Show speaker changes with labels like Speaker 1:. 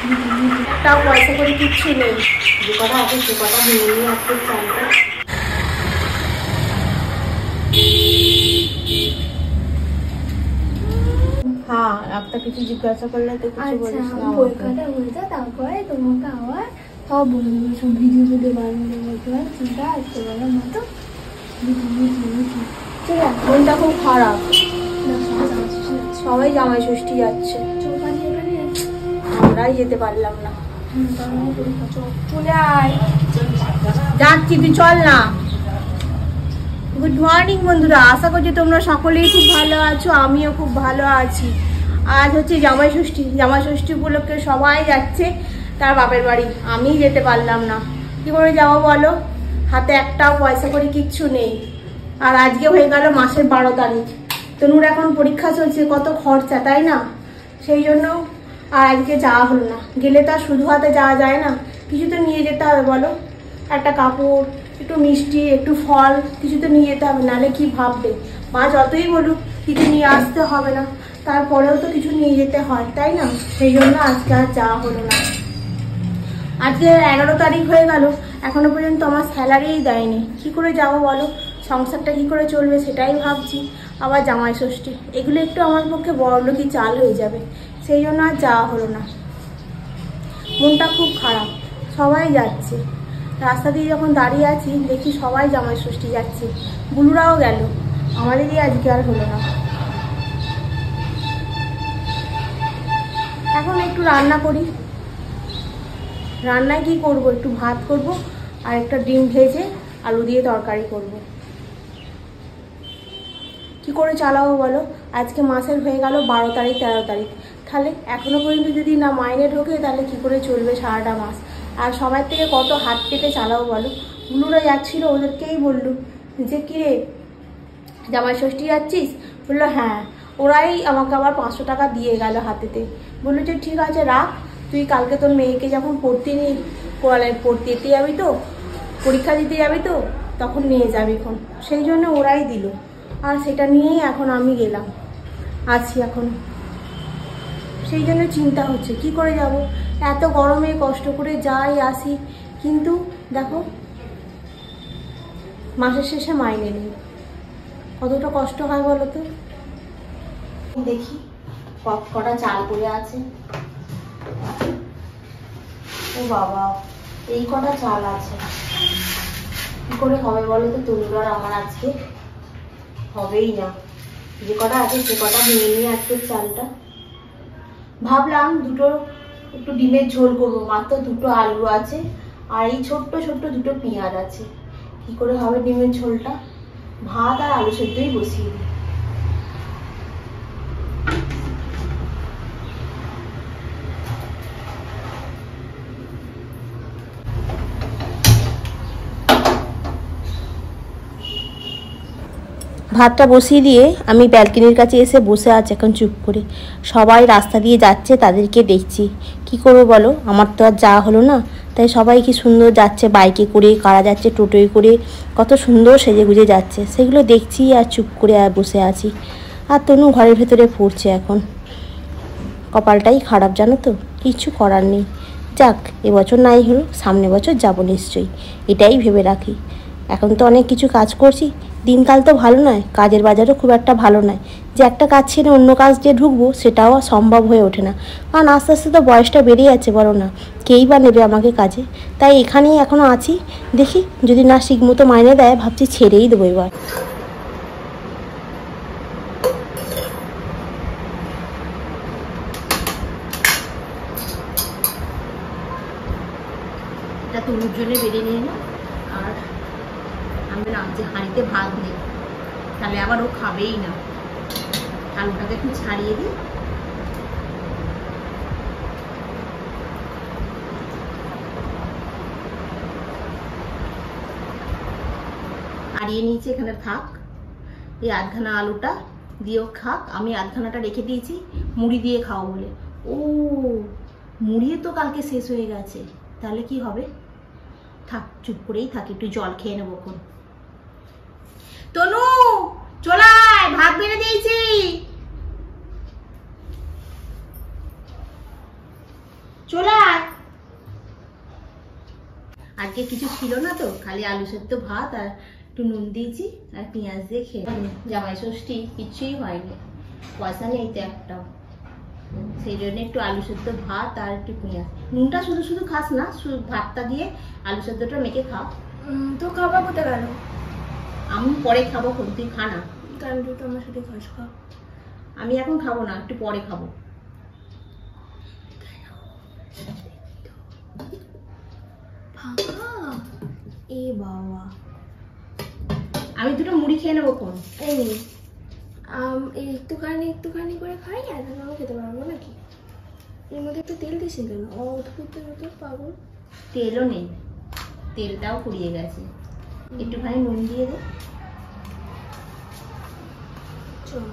Speaker 1: একটাও পয়সা করে কিচ্ছু নেই, যে কটা আছে সে কটা ভেঙে নিয়ে আসতে চালটা। হ্যাঁ, একটা কিছু জিজ্ঞাসা করলে তো কিছু বলিস না।
Speaker 2: পরীক্ষাটা হয়ে যায়, তারপরে তোমাকে আবার সব বলবো, সব ভিডিও বানিয়ে বলতে পারো, চিন্তা আসতে পারো মতো।
Speaker 1: মনটা খুব খারাপ, সবাই জামাই ষষ্ঠী যাচ্ছে, আমরাই যেতে পারলাম না।
Speaker 2: চলে আয়,
Speaker 1: যাচ্ছি, তুই চল না। গুড মর্নিং বন্ধুরা, আশা করছি তোমরা সকলেই খুব ভালো আছো, আমিও খুব ভালো আছি। আজ হচ্ছে জামাই ষষ্ঠী, জামাই ষষ্ঠী উপলক্ষে সবাই যাচ্ছে তার বাপের বাড়ি, আমি যেতে পারলাম না। কি করে যাবো বলো, হাতে একটাও পয়সা করে কিচ্ছু নেই। আর আজকে হয়ে গেল মাসের 12 তারিখ, তনুর এখন পরীক্ষা চলছে, কত খরচা তাই না? সেই জন্য আর আজকে যাওয়া হলো না। গেলে তো আর শুধু হাতে যাওয়া যায় না, কিছু তো নিয়ে যেতে হবে বলো। একটা কাপড়, একটু মিষ্টি, একটু ফল, কিছু তো নিয়ে যেতে হবে, নাহলে কি ভাববে। মা যতই বলুক কিছু নিয়ে আসতে হবে না, তারপরেও তো কিছু নিয়ে যেতে হয় তাই না? সেই জন্য আজকে আর যাওয়া হলো না। আজকে 11 তারিখ হয়ে গেল, এখনো পর্যন্ত আমার স্যালারিই দেয়নি। কি করে যাবো বলো, সংসারটা কি করে চলবে সেটাই ভাবছি। আবার জামাই ষষ্ঠী, এগুলো একটু আমার পক্ষে বড়লোকি চাল হয়ে যাবে, সেই জন্য আর যাওয়া হলো না। মনটা খুব খারাপ, সবাই যাচ্ছে। রাস্তা দিয়ে যখন দাঁড়িয়ে আছি দেখি সবাই জামাই ষষ্ঠী যাচ্ছে, বুলুরাও গেল, আমাদেরই আজকে আর হলো না। এখন একটু রান্না করি। রান্নায় কি করব, একটু ভাত করব আর একটা ডিম ভেজে আলু দিয়ে তরকারি করব। কি করে চালাবো বলো, আজকে মাসের হয়ে গেল 12 তারিখ 13 তারিখ, তাহলে এখনো পর্যন্ত যদি না মাইনে ঢোকে তাহলে কি করে চলবে সারাটা মাস। আর সবার থেকে কত হাত পেতে চালাবো বলো। বুলুরা যাচ্ছিল, ওদেরকেই বললো যে কিরে জামাই ষষ্ঠী যাচ্ছিস, বললো হ্যাঁ। ওরাই আমাকে আবার 500 টাকা দিয়ে গেল হাতেতে, বললো যে ঠিক আছে রাখ, তুই কালকে তোর মেয়েকে যখন পড়তে যেতে যাবি তো, পরীক্ষা দিতে যাবি তো, তখন নিয়ে যাবি খন। সেই জন্য ওরাই দিল, আর সেটা নিয়েই এখন আমি গেলাম, আছি এখন। সেই জন্য চিন্তা হচ্ছে কি করে যাব, এত গরমে কষ্ট করে যাই আসি, কিন্তু দেখো মাসের শেষে মাইনে নেই, কতটা কষ্ট হয় বলো তো। দেখি কটা চাল পড়ে আছে, ও বাবা এই কটা চাল আছে, কি করে হবে বলো তো। তনুর আমার আজকে হবেই না, যে কটা আছে সে কটা ভেঙে নিয়ে আজকে চালটা। ভাবলাম একটু ডিমের ঝোল করবো, মাত্র 2টো আলু আছে আর এই ছোট্ট ছোট্ট 2টো পেঁয়াজ আছে। কি করে হবে ডিমের ঝোলটা, ভাত আর আলু সেদ্ধই বসিয়ে দিই। ভাতটা বসিয়ে দিয়ে আমি ব্যালকনির কাছে এসে বসে আছি এখন চুপ করে। সবাই রাস্তা দিয়ে যাচ্ছে, তাদেরকে দেখছি। কি করবো বলো, আমার তো আর যাওয়া হলো না, তাই সবাই কি সুন্দর যাচ্ছে, বাইকে করে, কারা যাচ্ছে টোটোয় করে, কত সুন্দর সেজে গুজে যাচ্ছে, সেগুলো দেখছি আর চুপ করে আর বসে আছি। আর তনু ঘরের ভেতরে পড়ছে এখন। কপালটাই খারাপ জানো তো, কিছু করার নেই। যাক, এবছর নাই হলো, সামনে বছর যাবো নিশ্চয়ই, এটাই ভেবে রাখি। এখন তো অনেক কিছু কাজ করছি, দিনকাল তো ভালো নয়, কাজের বাজারও খুব একটা ভালো নয়, যে একটা কাজ ছেড়ে অন্য কাজ যে ঢুকবো সেটাও সম্ভব হয়ে ওঠে না। কারণ আস্তে আস্তে তো বয়সটা বেড়ে যাচ্ছে, বলো না, কেই বা নেবে আমাকে কাজে। তাই এখানেই এখনও আছি, দেখি যদি না ঠিক মতো মাইনে দেয় ভাবছি ছেড়েই দেবো এবার। এটা তনুর জন্য বেরিয়ে নিয়ে না, আর আমি না যে হাঁড়িতে ভাত নেই, তাহলে আবার ও খাবেই না। আলুটাকে একটু ছাড়িয়ে দিই। ছাড়িয়ে নিয়েছি, এখানে থাক। এই আধখানা আলুটা দিয়েও খাক, আমি আধখানাটা রেখে দিয়েছি মুড়ি দিয়ে খাও বলে। ও মুড়িয়ে তো কালকে শেষ হয়ে গেছে, তাহলে কি হবে, থাক চুপ করেই থাক, একটু জল খেয়ে নেবো। তনু চলায়, ভাত বেড়ে দিয়েছি। চলে আয়। আজকে কিছু ছিল না তো, খালি আলু সেদ্ধ ভাত আর একটু নুন দিয়েছি আর পেঁয়াজ দিয়ে খেয়ে। জামাই ষষ্ঠী কিচ্ছুই হয়নি, পয়সা নেই তো একটাও, সেই জন্য একটু আলু সেদ্ধ ভাত আর একটু পেঁয়াজ। নুনটা শুধু শুধু খাস না, শুধু ভাতটা দিয়ে আলু সেদ্ধটা মেখে খাও।
Speaker 2: তো খাবার কোথায় গেল?
Speaker 1: আমি পরে খাবো, তুই খা না।
Speaker 2: কারণ দুটো আমার সাথে খাস খা।
Speaker 1: আমি এখন খাবো না, একটু পরে খাবো।
Speaker 2: এ বাবা,
Speaker 1: আমি দুটো মুড়ি খেয়ে নেবো কোন।
Speaker 2: এই একটুখানি একটুখানি করে খাই, আর আমি খেতে পারবো নাকি? এর মধ্যে একটু তেল দিস কেন? অদ্ভুত মতো পাগল।
Speaker 1: তেলও নেই, তেলটাও পুড়িয়ে গেছে। একটুখানি নুন দিয়ে দে।
Speaker 2: চল।